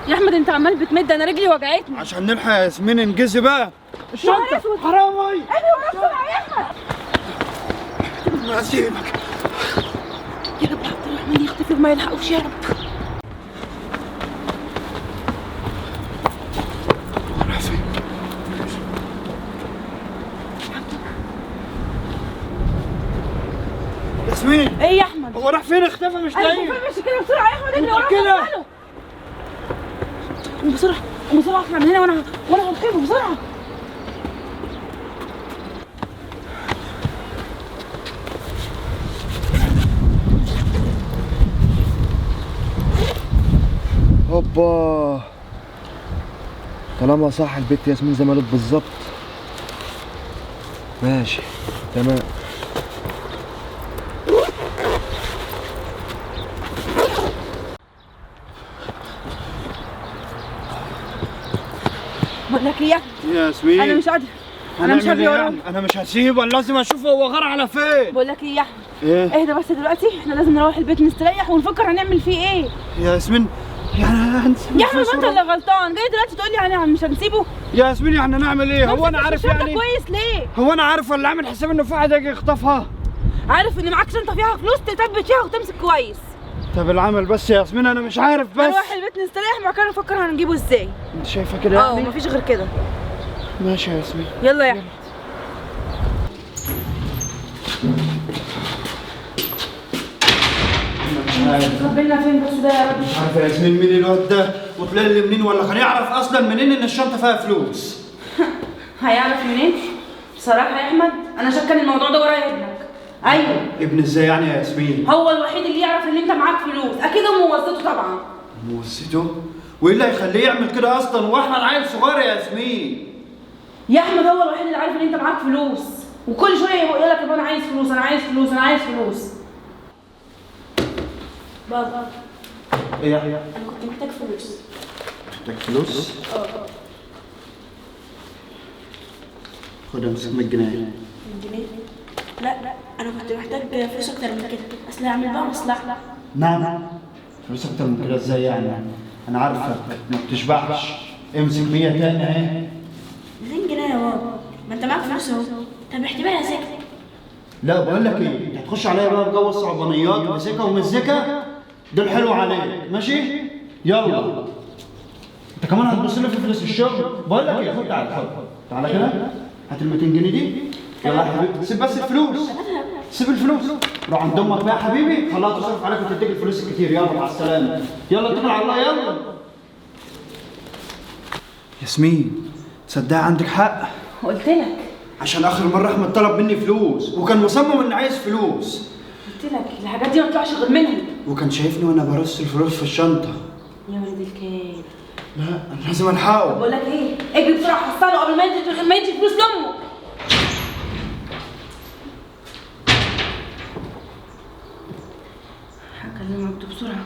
يا احمد انت عمال بتمد، انا رجلي وجعتني. عشان نلحق يا ياسمين انجزي بقى. الشنطة حرامي. ايوه بسرعة يا احمد. ما اسيبك. يا رب عبد الرحمن يختفي وما يلحقوش يا رب. راح فين؟ ياسمين. ايه يا احمد؟ هو راح فين؟ اختفى مش لاقيه. ايوه ماشي كده بسرعة يا احمد، اجري وراه كده. قوم بسرعة قوم بسرعة، اطلع من هنا وانا هنقذه بسرعة. هوبا، طالما صح البت ياسمين زي ما قالت بالظبط. ماشي تمام. بقول لك ايه يا احمد، يا ياسمين انا مش قادرة، انا مش هجري وراه. انا مش هسيبه، لازم اشوفه هو غار على فين. بقول لك ايه يا احمد، ايه؟ اهدى بس دلوقتي، احنا لازم نروح البيت نستريح ونفكر هنعمل فيه ايه. يا ياسمين يعني هنسيبه؟ يا احمد ما انت اللي غلطان، جاي دلوقتي تقول لي مش هنسيبه. يا ياسمين يعني نعمل ايه؟ هو انا عارف يعني؟ كويس ليه؟ هو انا عارف ولا عامل حساب انه في واحد هيجي يخطفها؟ عارف ان معاك شنطه فيها فلوس تثبت فيها وتمسك كويس. طب العمل بس يا ياسمين، انا مش عارف بس. نروح البيت نستريح وبعد كده نفكر هنجيبه ازاي. انت شايفه كده يعني؟ مفيش غير كده. ماشي يا ياسمين. يلا يا احمد. ربنا فين بس ده يا رب؟ مش عارف يا ياسمين مين الواد ده وطلع لي منين، ولا كان يعرف اصلا منين ان الشنطه فيها فلوس؟ هيعرف منين؟ بصراحه يا احمد انا شاكه ان الموضوع ده ورايا ابنك. ايوه ابن ازاي يعني يا ياسمين؟ هو الوحيد اللي يعرف ان انت معاك فلوس، اكيد امه وصيته طبعا. موسيته؟ وايه اللي هيخليه يعمل كده اصلا واحنا العيل صغير يا ياسمين؟ يا احمد هو الوحيد اللي عارف ان انت معاك فلوس، وكل شويه يقول لك انا عايز فلوس انا عايز فلوس انا عايز فلوس. بابا ايه يا انا كنت محتاج فلوس. محتاج فلوس؟ خد امسك 100 جنيه. 100 جنيه؟ لا انا كنت محتاج فلوس اكتر من كده، اصل هعمل بقى مصلحه. نعم. فلوس اكتر من كده ازاي يعني؟ انا عارفك ما بتشبعش. امسك 100 تاني اهي. 200 جنيه يا بابا، ما انت معاك فلوس اهو. طب احتمالها سكت. لا بقول لك ايه، انت هتخش عليا بقى بجو الصعبانيات مسكه ومزكه دول حلو عليك، ماشي؟ يلا. انت كمان هتبص لي في فلوس الشغل؟ بقول لك ايه، خد تعالى خد تعالى كده، هات ال 200 جنيه دي. يلا يا حبيبي، سيب بس الفلوس. سيب الفلوس، روح عند امك بقى يا حبيبي، خليها تصرف عليك وتديك الفلوس الكتير. يلا مع السلامه. يلا اتكل على الله يلا. ياسمين تصدقي عندك حق. قلت لك عشان اخر مره احمد طلب مني فلوس وكان مصمم اني عايز فلوس. قلت لك الحاجات دي ما تطلعش غير منهم. وكان شايفني وانا برص الفلوس في الشنطه. يا ولد الكلب. لا انا لازم الحقه. بقول لك ايه، اجري بسرعه حصله قبل ما يدي فلوس لامه. هكلم عبده بسرعه.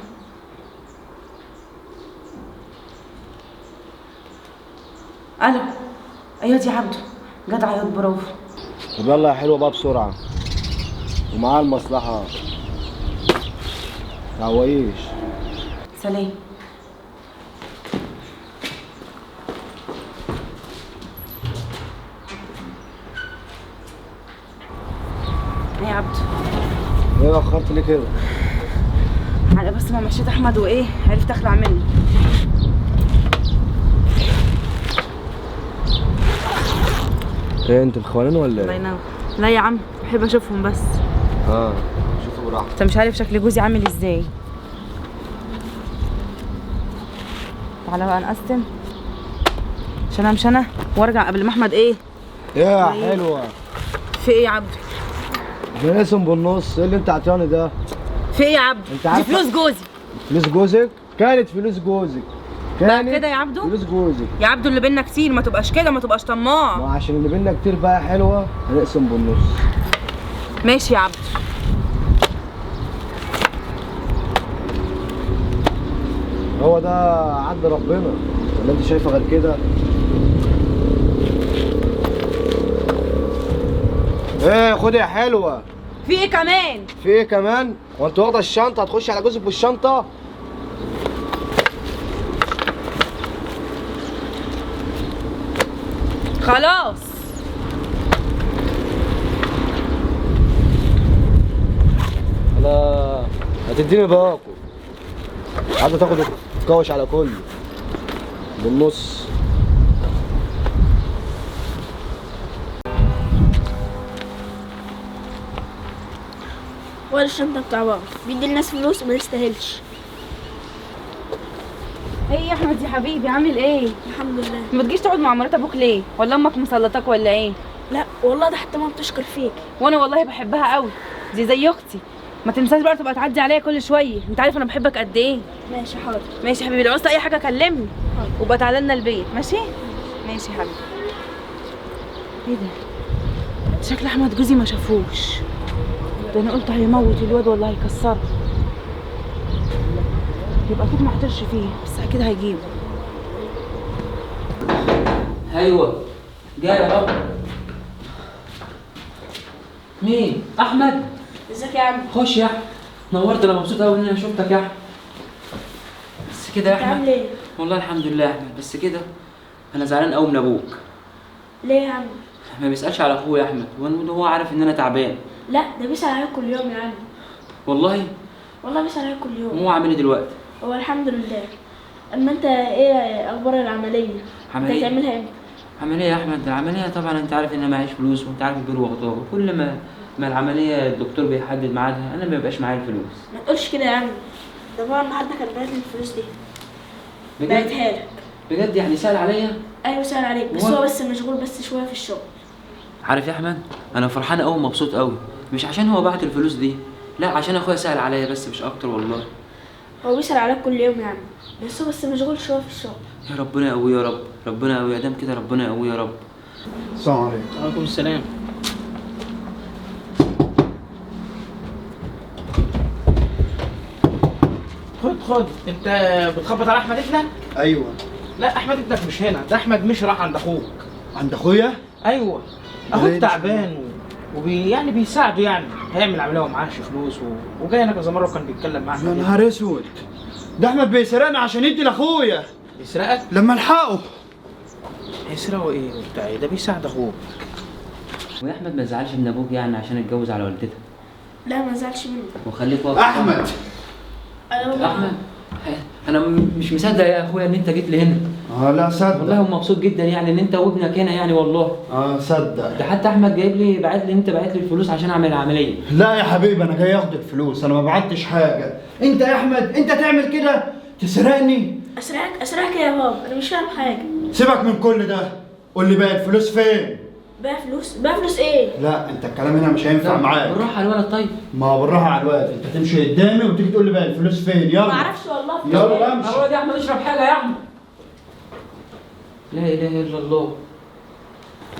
الو. ايوه دي عبده. جدع ياض برافو. طب يلا يا حلوه بقى بسرعه ومعاه المصلحه. تعوقيش. سلام. ايه يا عبده؟ ايه اخرت ليه كده؟ على بس ما مشيت احمد وايه عرفت اخلع منه. ايه انت الخوانين ولا الله ايه؟ ينور. لا يا عم بحب اشوفهم بس. شوفوا براحتك. انت مش عارف شكل جوزي عامل ازاي. تعالى بقى نقسم عشان امشي انا وارجع قبل ما احمد ايه. يا حلوه. في ايه يا عبده؟ ده اسم بالنص، ايه اللي انت عطياني ده؟ في ايه يا عبده؟ انت دي عارفة- فلوس جوزي. فلوس جوزك؟ كانت فلوس جوزك. بقى كده يا عبده؟ فلوس جوزك. يا عبده اللي بينا كتير، ما تبقاش كده، ما تبقاش طماع. ما عشان اللي بينا كتير بقى يا حلوه هنقسم بالنص. ماشي يا عبده. هو ده عدل ربنا ولا انت شايفه غير كده؟ ايه خدي يا حلوه. في ايه كمان؟ في ايه كمان؟ وانت واخده الشنطه هتخش على جوزك بالشنطه؟ خلاص. لا هتديني باكو، عايزة تاخد تكوش على كله بالنص. ولا الشنطة بتاع بابا بيدي الناس فلوس ما يستاهلش. ايه يا احمد يا حبيبي عامل ايه؟ الحمد لله. ما تجيش تقعد مع مرات ابوك ليه؟ ولا امك مسلطاك ولا ايه؟ لا والله ده حتى ما بتشكر فيك. وانا والله بحبها قوي، دي زي اختي. ما تنساش بقى تبقى تعدي عليا كل شويه، انت عارف انا بحبك قد ايه. ماشي حاضر. ماشي يا حبيبي، لو عاوزت اي حاجه كلمني حاضر. وبقى تعالى لنا البيت. ماشي ماشي يا حبيبي. ايه ده؟ شكل احمد جوزي ما شافوش، ده انا قلت هيموت الواد والله هيكسره. يبقى اكيد ما احترش فيه، بس اكيد هيجيبه. ايوه جاي يا رب. مين؟ احمد. ازيك يا عم؟ خش يا احمد. نورت، انا مبسوط قوي ان انا شفتك يا احمد. بس كده يا انت عامل احمد. ايه؟ والله الحمد لله يا احمد، بس كده انا زعلان قوي من ابوك. ليه يا عم؟ ما بيسالش على اخويا يا احمد، وهو عارف ان انا تعبان. لا ده بيسأل عليك كل يوم يا عم. والله. والله بيسأل عليك كل يوم. هو عامل ايه دلوقتي؟ هو الحمد لله. اما انت ايه اخبار العملية؟ عملية؟ انت هتعملها امتى؟ عمليه يا احمد؟ العمليه طبعا انت عارف ان انا معيش فلوس، وانت عارف البر وغطاه، كل ما العمليه الدكتور بيحدد ميعادها انا ما بيبقاش معايا الفلوس. ما تقولش كده يا عم. ده بابا النهارده كان باعت لي الفلوس دي. بجد؟ بعتها لك. بجد يعني سأل عليا؟ ايوه سأل عليك، بس هو بس مشغول بس شوية في الشغل. عارف يا احمد، انا فرحان قوي ومبسوط قوي، مش عشان هو بعت الفلوس دي، لا عشان اخويا سأل عليا بس، مش اكتر والله. هو بيسأل عليك كل يوم يا عم، بس هو بس مشغول شوية في الشغل. يا ربنا يقويه يا رب، ربنا يقويه، ادام كده ربنا يقويه يا رب. السلام عليكم. وعليكم السلام. خد انت بتخبط على احمد ابنك؟ ايوه. لا احمد ابنك مش هنا، ده احمد مش راح عند اخوك. عند اخويا؟ ايوه ليه اخوك مش تعبان يعني بيساعده، يعني هيعمل عمليه ومعاهش فلوس وجاي هنا كذا مره وكان بيتكلم مع يا احمد. نهار اسود، ده احمد بيسرقنا عشان يدي لاخويا يسرقك؟ لما الحقه. هيسرقه ايه وبتاع ايه؟ ده بيساعد اخوك. ويا احمد ما تزعلش من ابوك يعني عشان اتجوز على والدتك، لا ما زعلش مني. وخليك واقف. احمد. انا احمد، انا مش مصدق يا اخويا ان انت جيت لي هنا. لا صدق. والله مبسوط جدا يعني ان انت وابنك هنا يعني والله. صدق. ده حتى احمد جايب لي بعت لي، انت بعت لي الفلوس عشان اعمل العمليه. لا يا حبيبي، انا جاي اخد الفلوس، انا ما بعتش حاجه. انت يا احمد انت تعمل كده تسرقني؟ اسرقك يا بابا؟ انا مش فاهم حاجه. سيبك من كل ده، قول لي بقى الفلوس فين؟ بقى فلوس ايه؟ لا انت الكلام هنا مش هينفع معاك. بالراحه على الولد طيب. ما بالراحه على الواد، انت تمشي قدامي وتيجي تقول لي بقى الفلوس فين. يلا ما اعرفش والله. يلا امشي. يا احمد اشرب حاجه يا احمد. لا اله الا الله.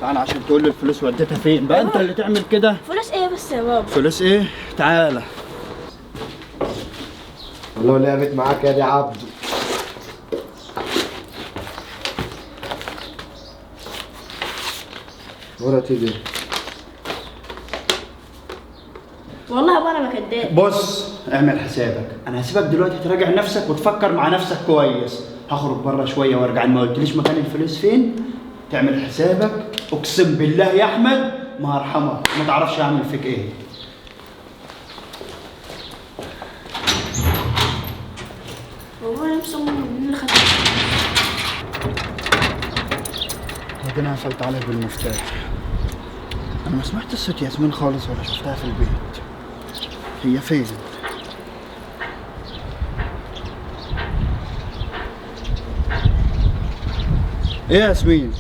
تعالى عشان تقول لي الفلوس وديتها فين بقى، انت اللي تعمل كده. فلوس ايه بس يا بابا؟ فلوس ايه؟ تعالى. والله لعبت معاك يا دي عبد. ورا تيجي. والله يا بابا انا ما كداب. بص اعمل حسابك، انا هسيبك دلوقتي تراجع نفسك وتفكر مع نفسك كويس. هخرج بره شويه وارجع، ما قلتليش مكان الفلوس فين. تعمل حسابك، اقسم بالله يا احمد ما هرحمك، ما تعرفش اعمل فيك ايه. هو انا مصمم ان اللي خدت. ربنا قفلت عليه بالمفتاح. انا ما سمعت صوت ياسمين خالص ولا شفتها في البيت. هي فين؟ ايه يا ياسمين؟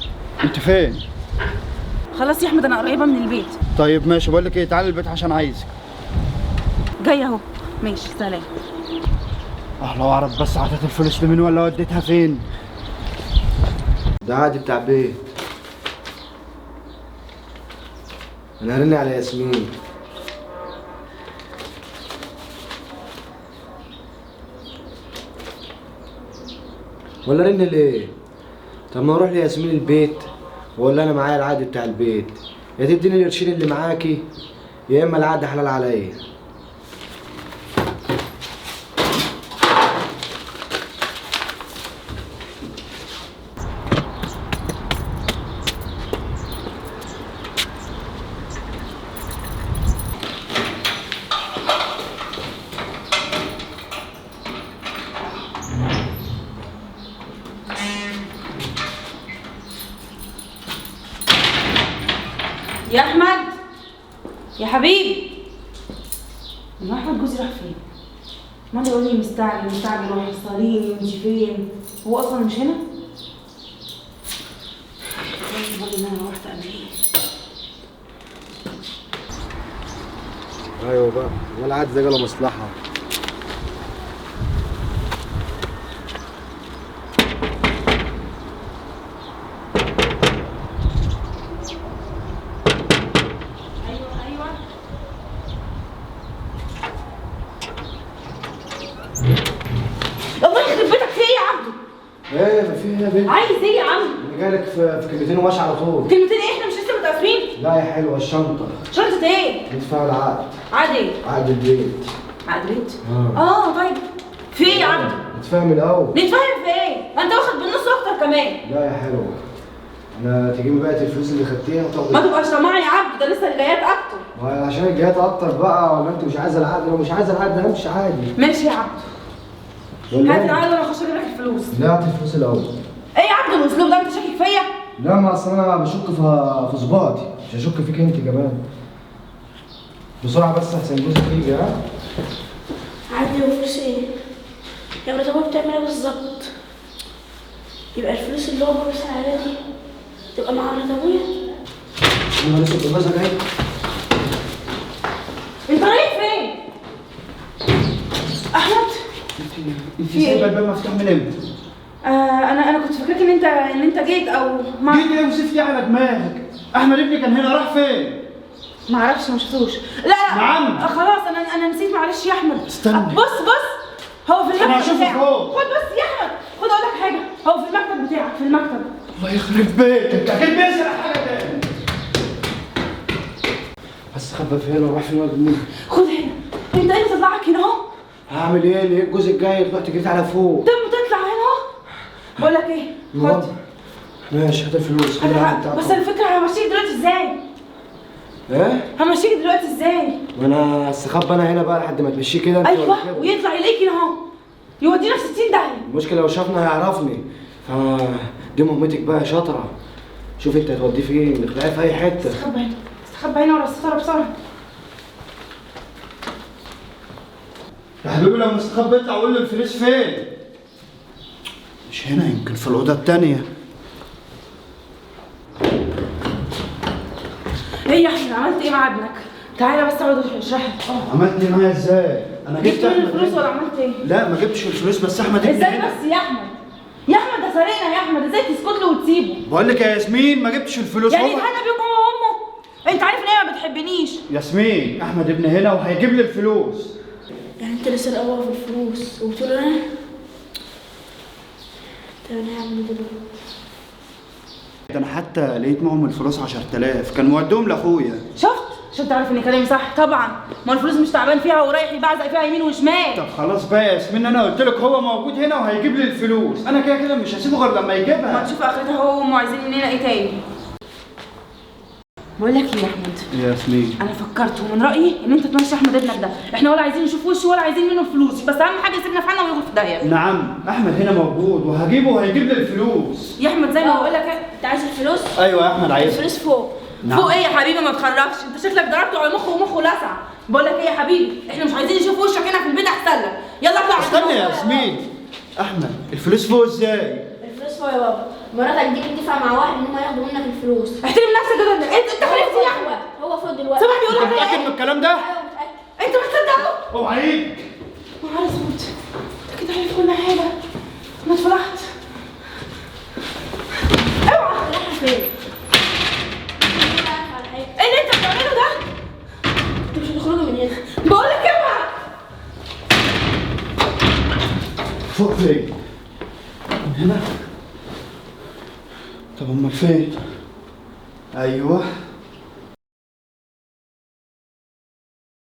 انت فين؟ خلاص يا احمد انا قريبه من البيت. طيب ماشي، بقول لك ايه، تعالى البيت عشان عايزك. جايه اهو. ماشي سلام. لو اعرف بس عطيت الفلوس لمين ولا وديتها فين. ده عادي بتاع بيت. انا هرن على ياسمين. ولا رن ليه؟ طب ما اروح لياسمين البيت واقول انا معايا العقد بتاع البيت، يا تديني القرشين اللي معاكي يا اما العقد حلال عليا. يا احمد يا حبيبي، ما احمد جوزي راح فين؟ ما يقول لي مستعجل وهيحصليني وانت فين؟ هو اصلا مش هنا؟ والله ان انا روحت قبليه. ايوه بقى، ولا عاد ده جاله مصلحه. الله يخرب بيتك، في ايه يا عبده؟ ايه ما في ايه يا بنت؟ عايز ايه يا عم؟ انا جايلك في كلمتين وماشي على طول. كلمتين ايه؟ احنا مش لسه متقابلين؟ لا يا حلوه، الشنطه. شنطة ايه؟ ندفع العقد. عقد ايه؟ عقد البيت. عقد بيت؟ اه طيب في ايه يا عبده؟ نتفاهم الاول. نتفاهم في ايه؟ انت واخد بالنص اكتر كمان. لا يا حلوه، انا تجيبي بقى الفلوس اللي خدتيها وتاخدي. ما تبقاش طماع يا عبده، ده لسه الجايات اكتر. ما عشان الجهات اكتر بقى، ولا انت مش عايزه العقد؟ لو مش عايزه العقد همشي عادي. ماشي يا عبده. ولا هات إيه؟ العقد وانا اخش اجيب لك الفلوس. لا هات الفلوس الاول. ايه يا عبده الاسلوب ده؟ انت شاكك فيا؟ لا ما اصل انا بشك في صباطي، مش هشك فيك انت كمان. بسرعه بس احسن جوزك يجي. ها عادي وفلوس ايه؟ يا مرات هو بتعمل ايه بالظبط؟ يبقى الفلوس اللي هو بيرسل عليها دي تبقى مع مرات ابويا؟ انا لسه الجوازه جاي. انت رايح فين؟ احمد؟ انت سايبه الباب مفتوح من امتى؟ انا كنت فاكرك ان انت جيت او جيت ايه وزفتي على دماغك؟ احمد ابني كان هنا، راح فين؟ ما اعرفش، ما شفتوش. لا نعم. خلاص انا نسيت، معلش يا احمد. استنى. بص هو في المكتب أنا هشوفه بتاعك. فوق. خد بس يا احمد، خد اقول لك حاجه، هو في المكتب بتاعك، في المكتب. الله يخرب بيتك، اكيد بيسرق حاجه تاني. بس خبى في هنا وراح فين ولا منين؟ خد هنا، انت ايه تطلعك هنا اهو؟ هعمل ايه؟ لقيت جوزك جاي طلعت جريت على فوق. تطلع هنا اهو. بقول لك ايه؟ خد. ماشي هات الفلوس. خد العقد بتاعك. بس الفكره همشيك دلوقتي ازاي؟ ايه؟ همشيك دلوقتي ازاي؟ وانا استخبى انا هنا بقى لحد ما تمشيه كده انت ولا ايوه، كده؟ ويطلع يلاقيك هنا اهو، يودينا في 60 داهيه. المشكله لو شافنا هيعرفني، دي مهمتك بقى يا شاطره. شوف انت هتوديه فين، نخلعيه في اي حته. استخبى هنا ورا الستاره بسرعه. يا حبيبي لو مستخبي اطلع قول له الفلوس فين؟ مش هنا، يمكن في الاوضه الثانيه. ايه يا احمد، عملت ايه مع ابنك؟ تعالى بس اقعد اشرح لك. عملت ايه معايا ازاي؟ انا جبت منه احمد الفلوس ابني. ولا عملت ايه؟ لا ما جبتش الفلوس، بس احمد ابني ازاي هنا. بس يا احمد؟ يا احمد ده سرقنا يا احمد، ازاي تسكت له وتسيبه؟ بقول لك يا ياسمين ما جبتش الفلوس. يعني هو اتهنى بيهم هو وامه؟ انت عارف ان هي ما بتحبنيش. ياسمين احمد ابني هنا وهيجيب لي الفلوس. يعني انت لسه الأول في الفلوس وبتقول انا؟ طب انا هعمل ايه دلوقتي؟ ده انا حتى لقيت معهم الفلوس 10,000 كان موديهم لاخويا. شفت تعرف ان كلامي صح طبعا، ما الفلوس مش تعبان فيها ورايح يبعزق فيها يمين وشمال. طب خلاص بقى يا ياسمين، انا قلت لك هو موجود هنا وهيجيب لي الفلوس، انا كده كده مش هسيبه غير لما ما يجيبها. تشوف اخرتها هو وامه عايزين مننا ايه تاني. بقول لك ايه يا احمد، يا ياسمين انا فكرت ومن رايي ان انت تمشي احمد ابنك ده، احنا ولا عايزين نشوف وشه ولا عايزين منه فلوس، بس اهم حاجه يسيبنا في حالنا وياخد في داهيه. نعم احمد هنا موجود وهجيبه وهيجيب لي الفلوس. يا احمد زي ما بقول لك انت عايز الفلوس؟ ايوه يا احمد عايز. الفلوس فوق. نعم. فوق ايه يا حبيبي؟ ما تخرفش، انت شكلك ضربته على مخه ومخه لسع. بقول لك ايه يا حبيبي، احنا مش عايزين نشوف وشك هنا في البيت احسن لك، يلا اطلع. استنى يا ياسمين، احمد الفلوس فوق ازاي؟ الفلوس فوق يا بابا، مراتك دي بتدفع مع واحد ان هم ياخدوا منك الفلوس. احترم نفسك كده، انت خليفتي يا احمد. هو فوق دلوقتي. سامح بيقول انت لك متاكد ايه؟ من الكلام ده؟ ايوه متأكد. انت مصدقه؟ اوعى ايدك. نهار اسود، انت كده عارف كل حاجه، انا اتفضحت. اوعى. رايحة فين؟ ايه اللي انت بتعمله ده؟ انتوا مش هتخرجوا من هنا. بقول لك اوعى. فوق فين؟ من هنا؟ طب امال فين؟ ايوه